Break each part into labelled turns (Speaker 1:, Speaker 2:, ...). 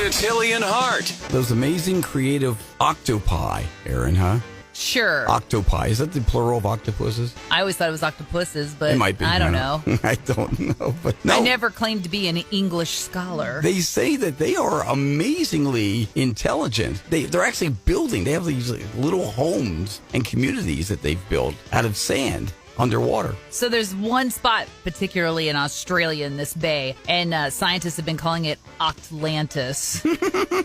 Speaker 1: It's Hilly and Hart.
Speaker 2: Those amazing creative octopi, Aaron, huh?
Speaker 3: Sure.
Speaker 2: Octopi. Is that the plural of octopuses?
Speaker 3: I always thought it was octopuses, but
Speaker 2: It might be.
Speaker 3: I don't know.
Speaker 2: I don't know. But no.
Speaker 3: I never claimed to be an English scholar.
Speaker 2: They say that they are amazingly intelligent. They're actually building. They have these little homes and communities that they've built out of sand underwater.
Speaker 3: So there's one spot, particularly in Australia, in this bay, and scientists have been calling it Octlantis.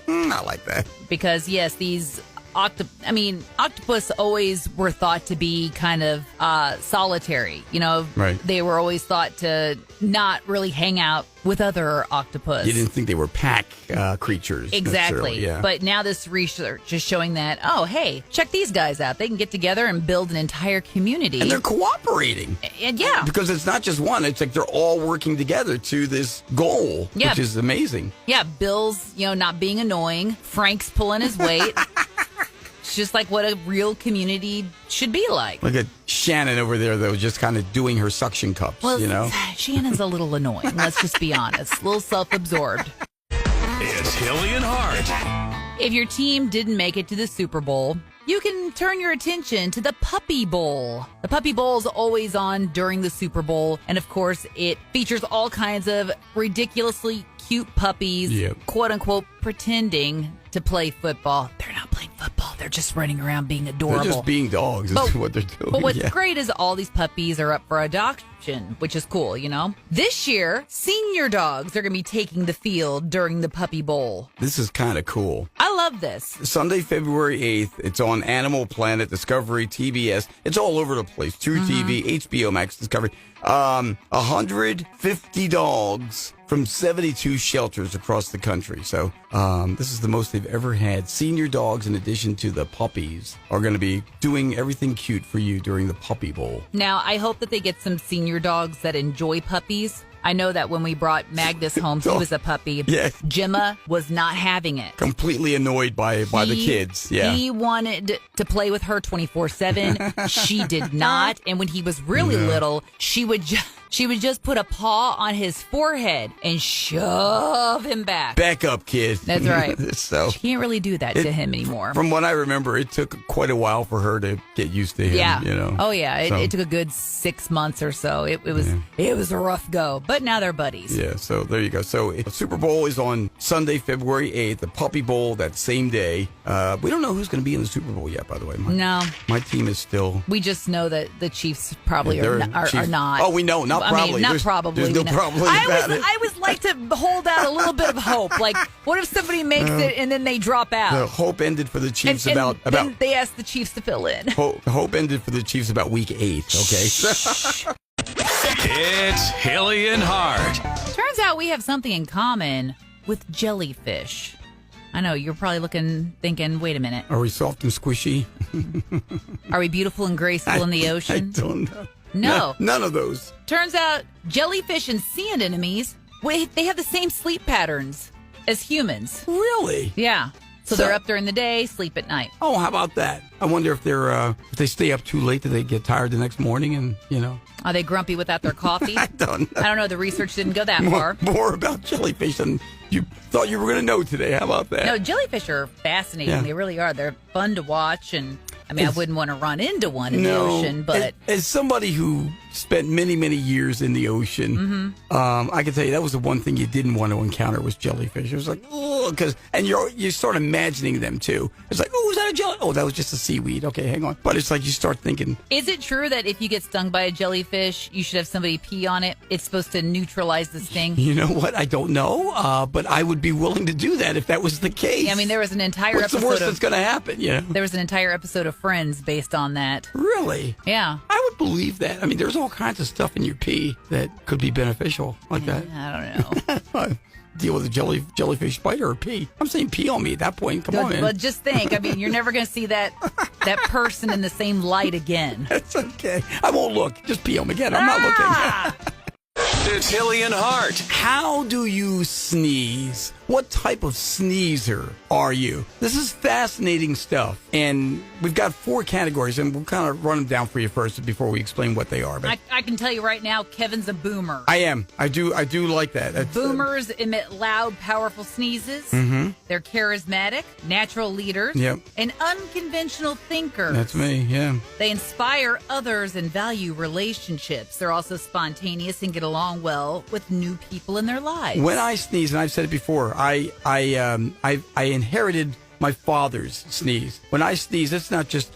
Speaker 2: I like that.
Speaker 3: Because, yes, these octopus always were thought to be kind of solitary. You know,
Speaker 2: Right.
Speaker 3: They were always thought to not really hang out with other octopus.
Speaker 2: You didn't think they were pack creatures.
Speaker 3: Exactly.
Speaker 2: Yeah.
Speaker 3: But now this research is showing that, oh, hey, check these guys out. They can get together and build an entire community.
Speaker 2: And they're cooperating.
Speaker 3: And yeah.
Speaker 2: Because it's not just one. It's like they're all working together to this goal,
Speaker 3: Yeah.
Speaker 2: which is amazing.
Speaker 3: Yeah, Bill's, not being annoying. Frank's pulling his weight. It's just like what a real community should be like.
Speaker 2: Look at Shannon over there, though, just kind of doing her suction cups,
Speaker 3: Well,
Speaker 2: you know?
Speaker 3: Shannon's a little annoying. Let's just be honest. A little self-absorbed.
Speaker 1: It's Hilly and Hart.
Speaker 3: If your team didn't make it to the Super Bowl, you can turn your attention to the Puppy Bowl. The Puppy Bowl is always on during the Super Bowl. And of course, it features all kinds of ridiculously cute puppies,
Speaker 2: Yep.
Speaker 3: quote unquote, pretending to play football. They're not playing football. They're just running around being adorable.
Speaker 2: They're just being dogs is what they're doing.
Speaker 3: But what's
Speaker 2: Yeah.
Speaker 3: great is all these puppies are up for adoption, which is cool, This year, senior dogs are going to be taking the field during the Puppy Bowl.
Speaker 2: This is kind of cool.
Speaker 3: I love this.
Speaker 2: Sunday, February 8th. It's on Animal Planet, Discovery, TBS. It's all over the place. True TV, HBO Max, Discovery. 150 dogs from 72 shelters across the country. So this is the most they've ever had. Senior dogs, in addition to the puppies, are going to be doing everything cute for you during the Puppy Bowl.
Speaker 3: Now, I hope that they get some senior dogs that enjoy puppies. I know that when we brought Magnus home, he was a puppy.
Speaker 2: Yeah.
Speaker 3: Gemma was not having it.
Speaker 2: Completely annoyed by the kids. Yeah.
Speaker 3: He wanted to play with her 24/7. She did not. And when he was really little, she would just put a paw on his forehead and shove him back.
Speaker 2: Back up, kid.
Speaker 3: That's right.
Speaker 2: So
Speaker 3: She can't really do that to him anymore.
Speaker 2: From what I remember, it took quite a while for her to get used to him.
Speaker 3: Yeah. Oh, yeah.
Speaker 2: So-
Speaker 3: It took a good 6 months or so. It was a rough go. But now they're buddies.
Speaker 2: Yeah, so there you go. So Super Bowl is on Sunday, February 8th. The Puppy Bowl that same day. We don't know who's going to be in the Super Bowl yet, by the way.
Speaker 3: No.
Speaker 2: My team is still...
Speaker 3: We just know that the Chiefs probably
Speaker 2: They're
Speaker 3: are not.
Speaker 2: Oh, we know. Not probably.
Speaker 3: Not
Speaker 2: There's-
Speaker 3: probably.
Speaker 2: There's no
Speaker 3: we know.
Speaker 2: probably about it.
Speaker 3: I always like to hold out a little bit of hope. Like, what if somebody makes it and then they drop out?
Speaker 2: The hope ended for the Chiefs
Speaker 3: and
Speaker 2: about...
Speaker 3: then they ask the Chiefs to fill in.
Speaker 2: Hope ended for the Chiefs about week 8, okay?
Speaker 1: It's Hilly and Hart.
Speaker 3: Turns out we have something in common with jellyfish. I know, you're probably thinking, wait a minute.
Speaker 2: Are we soft and squishy?
Speaker 3: Are we beautiful and graceful in the ocean?
Speaker 2: I don't know.
Speaker 3: No.
Speaker 2: None of those.
Speaker 3: Turns out jellyfish and sea anemones, they have the same sleep patterns as humans.
Speaker 2: Really?
Speaker 3: Yeah. So they're up during the day, sleep at night.
Speaker 2: Oh, how about that? I wonder if they stay up too late, do they get tired the next morning and,
Speaker 3: Are they grumpy without their coffee?
Speaker 2: I don't know.
Speaker 3: I don't know. The research didn't go that far.
Speaker 2: More about jellyfish than you thought you were going to know today. How about that?
Speaker 3: No, jellyfish are fascinating.
Speaker 2: Yeah.
Speaker 3: They really are. They're fun to watch. And I wouldn't want to run into one in the ocean, but
Speaker 2: as somebody who spent many, many years in the ocean, I can tell you that was the one thing you didn't want to encounter was jellyfish. It was like, oh, and you start imagining them too. It's like, oh, was that a jelly? Oh, that was just a seaweed. Okay, hang on. But it's like you start thinking.
Speaker 3: Is it true that if you get stung by a jellyfish, you should have somebody pee on it? It's supposed to neutralize the sting.
Speaker 2: You know what? I don't know, but I would be willing to do that if that was the case.
Speaker 3: Yeah, I mean, there was an entire
Speaker 2: What's
Speaker 3: episode
Speaker 2: the worst that's going to happen?
Speaker 3: There was an entire episode of Friends based on that.
Speaker 2: Really?
Speaker 3: Yeah.
Speaker 2: I would believe that. I mean, there's all kinds of stuff in your pee that could be beneficial like that.
Speaker 3: I don't know.
Speaker 2: Deal with a jellyfish spider or pee. I'm saying pee on me at that point. Come on, man.
Speaker 3: But just think, I mean, you're never going to see that person in the same light again.
Speaker 2: That's okay. I won't look. Just pee on me again. I'm not looking.
Speaker 1: It's Hilly and Hart.
Speaker 2: How do you sneeze What type of sneezer are you? This is fascinating stuff. And we've got 4 categories, and we'll kind of run them down for you first before we explain what they are. But
Speaker 3: I can tell you right now, Kevin's a boomer.
Speaker 2: I am. I do like that. That's,
Speaker 3: Boomers emit loud, powerful sneezes. They're charismatic, natural leaders, and unconventional thinkers.
Speaker 2: That's me, yeah.
Speaker 3: They inspire others and value relationships. They're also spontaneous and get along well with new people in their lives.
Speaker 2: When I sneeze, and I've said it before, I inherited my father's sneeze. When I sneeze, it's not just,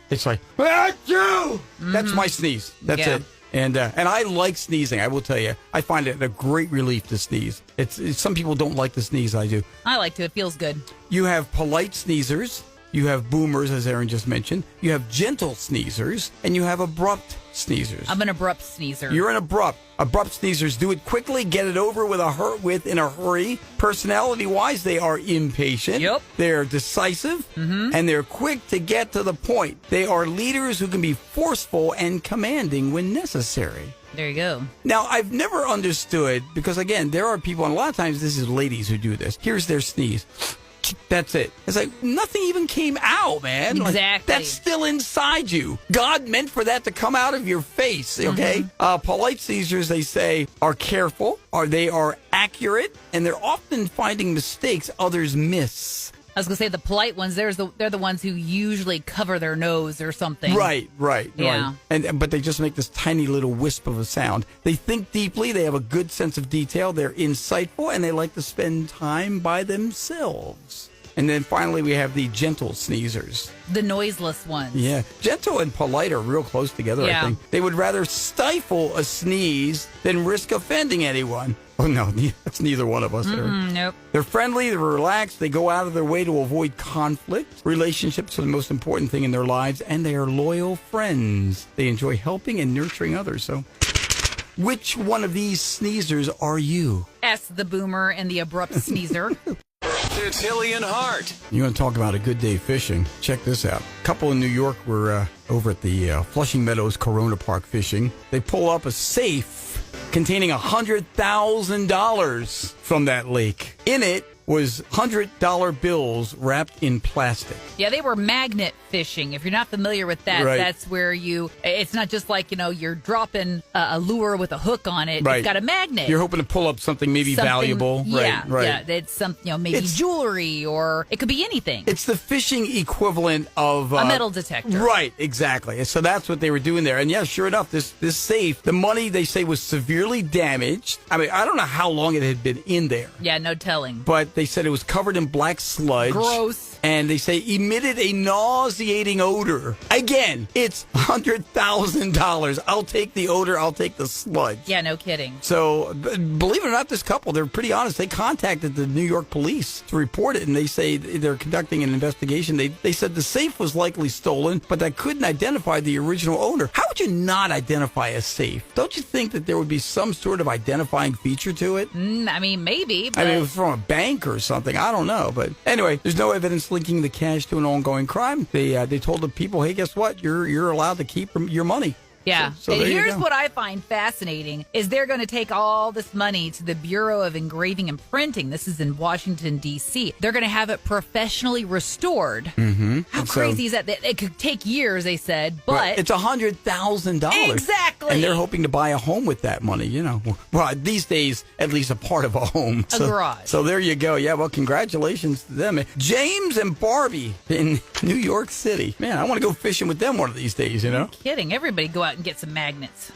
Speaker 2: it's like, achoo! That's my sneeze. That's it. And I like sneezing. I will tell you, I find it a great relief to sneeze. It's some people don't like the sneeze. I do.
Speaker 3: I like to. It feels good.
Speaker 2: You have polite sneezers. You have boomers, as Aaron just mentioned. You have gentle sneezers, and you have abrupt sneezers.
Speaker 3: I'm an abrupt sneezer.
Speaker 2: You're an abrupt. Abrupt sneezers do it quickly, get it over with in a hurry. Personality-wise, they are impatient.
Speaker 3: Yep.
Speaker 2: They're decisive, and they're quick to get to the point. They are leaders who can be forceful and commanding when necessary.
Speaker 3: There you go.
Speaker 2: Now, I've never understood, because again, there are people, and a lot of times this is ladies who do this. Here's their sneeze. That's it. It's like nothing even came out, man.
Speaker 3: Exactly.
Speaker 2: Like, that's still inside you. God meant for that to come out of your face, okay? Polite sneezers, they say, are careful, or they are accurate, and they're often finding mistakes others miss.
Speaker 3: I was going to say the polite ones, they're the ones who usually cover their nose or something.
Speaker 2: Right.
Speaker 3: Yeah.
Speaker 2: But they just make this tiny little wisp of a sound. They think deeply, they have a good sense of detail, they're insightful, and they like to spend time by themselves. And then finally we have the gentle sneezers.
Speaker 3: The noiseless ones.
Speaker 2: Yeah. Gentle and polite are real close together, I think. They would rather stifle a sneeze than risk offending anyone. Oh, no, that's neither one of us.
Speaker 3: Nope.
Speaker 2: They're friendly, they're relaxed, they go out of their way to avoid conflict. Relationships are the most important thing in their lives, and they are loyal friends. They enjoy helping and nurturing others. So, which one of these sneezers are you?
Speaker 3: S, the boomer and the abrupt sneezer.
Speaker 1: It's Hilly and Hart.
Speaker 2: You want to talk about a good day fishing? Check this out. A couple in New York were over at the Flushing Meadows Corona Park fishing. They pull up a safe containing $100,000 from that lake. In it was $100 bills wrapped in plastic.
Speaker 3: Yeah, they were magnet fishing. If you're not familiar with that, that's where it's not just like, you're dropping a lure with a hook on it.
Speaker 2: Right.
Speaker 3: It's got a magnet.
Speaker 2: You're hoping to pull up something maybe valuable.
Speaker 3: Yeah,
Speaker 2: right.
Speaker 3: Yeah, it's something, maybe jewelry, or it could be anything.
Speaker 2: It's the fishing equivalent of
Speaker 3: a metal detector.
Speaker 2: Right, exactly. So that's what they were doing there. And yeah, sure enough, this safe, the money they say was severely damaged. I mean, I don't know how long it had been in there.
Speaker 3: Yeah, no telling.
Speaker 2: But they said it was covered in black sludge.
Speaker 3: Gross.
Speaker 2: And they say emitted a nauseating odor. Again, it's $100,000. I'll take the odor. I'll take the sludge.
Speaker 3: Yeah, no kidding.
Speaker 2: So, believe it or not, this couple, they're pretty honest. They contacted the New York police to report it, and they say they're conducting an investigation. They said the safe was likely stolen, but they couldn't identify the original owner. How would you not identify a safe? Don't you think that there would be some sort of identifying feature to it?
Speaker 3: I mean, maybe. But...
Speaker 2: I mean, it was from a bank or something. I don't know. But anyway, there's no evidence linking the cash to an ongoing crime. They told the people, hey, guess what? You're allowed to keep your money.
Speaker 3: Yeah.
Speaker 2: So
Speaker 3: and here's what I find fascinating is they're going to take all this money to the Bureau of Engraving and Printing. This is in Washington, D.C. They're going to have it professionally restored.
Speaker 2: Mm-hmm.
Speaker 3: How crazy is that? It could take years, they said, but...
Speaker 2: It's $100,000.
Speaker 3: Exactly.
Speaker 2: And they're hoping to buy a home with that money, Well, these days, at least a part of a home.
Speaker 3: A garage.
Speaker 2: So there you go. Yeah, well, congratulations to them. James and Barbie in New York City. Man, I want to go fishing with them one of these days,
Speaker 3: Kidding. Everybody go out and get some magnets.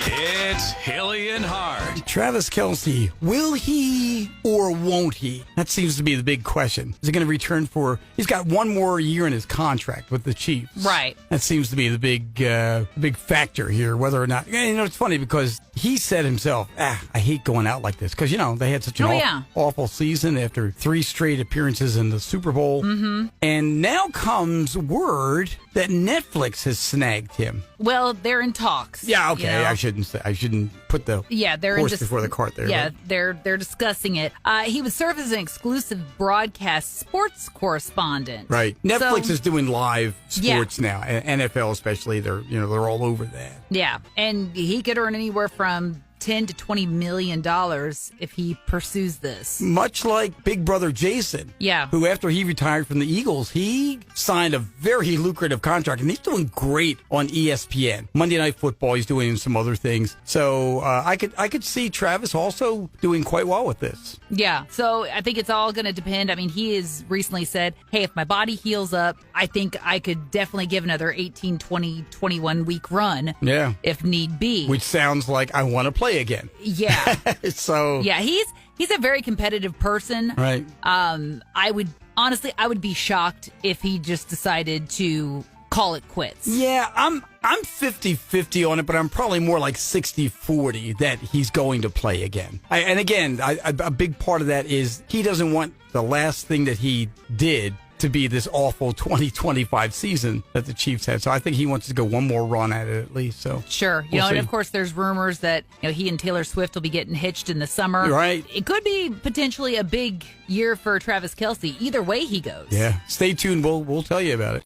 Speaker 1: It's Hilly and Hart.
Speaker 2: Travis Kelce, will he or won't he? That seems to be the big question. Is he going to return he's got one more year in his contract with the Chiefs.
Speaker 3: Right.
Speaker 2: That seems to be the big factor here, whether or not, it's funny because he said himself, I hate going out like this because, they had such an awful season after 3 straight appearances in the Super Bowl. Mm-hmm. And now comes word that Netflix has snagged him.
Speaker 3: Well, they're in talks.
Speaker 2: Yeah, okay. I shouldn't put the horse before the cart there.
Speaker 3: Yeah, right? they're discussing it. He would serve as an exclusive broadcast sports correspondent.
Speaker 2: Right. Netflix is doing live sports now, NFL especially. They're all over that.
Speaker 3: Yeah, and he could earn anywhere from $10 to $20 million if he pursues this.
Speaker 2: Much like Big Brother Jason.
Speaker 3: Yeah.
Speaker 2: Who, after he retired from the Eagles, he signed a very lucrative contract, and he's doing great on ESPN. Monday Night Football, he's doing some other things. So I could see Travis also doing quite well with this.
Speaker 3: Yeah. So I think it's all going to depend. I mean, he has recently said, hey, if my body heals up, I think I could definitely give another 18, 20, 21 week run.
Speaker 2: Yeah.
Speaker 3: If need be.
Speaker 2: Which sounds like I want to play again.
Speaker 3: Yeah.
Speaker 2: So.
Speaker 3: Yeah, he's a very competitive person.
Speaker 2: Right.
Speaker 3: I would be shocked if he just decided to call it quits.
Speaker 2: Yeah, I'm 50-50 on it, but I'm probably more like 60-40 that he's going to play again. A big part of that is he doesn't want the last thing that he did to be this awful 2025 season that the Chiefs had. So I think he wants to go one more run at it at least. So
Speaker 3: sure.
Speaker 2: We'll see.
Speaker 3: And of course there's rumors that he and Taylor Swift will be getting hitched in the summer.
Speaker 2: Right.
Speaker 3: It could be potentially a big year for Travis Kelce. Either way he goes.
Speaker 2: Yeah. Stay tuned. We'll tell you about it.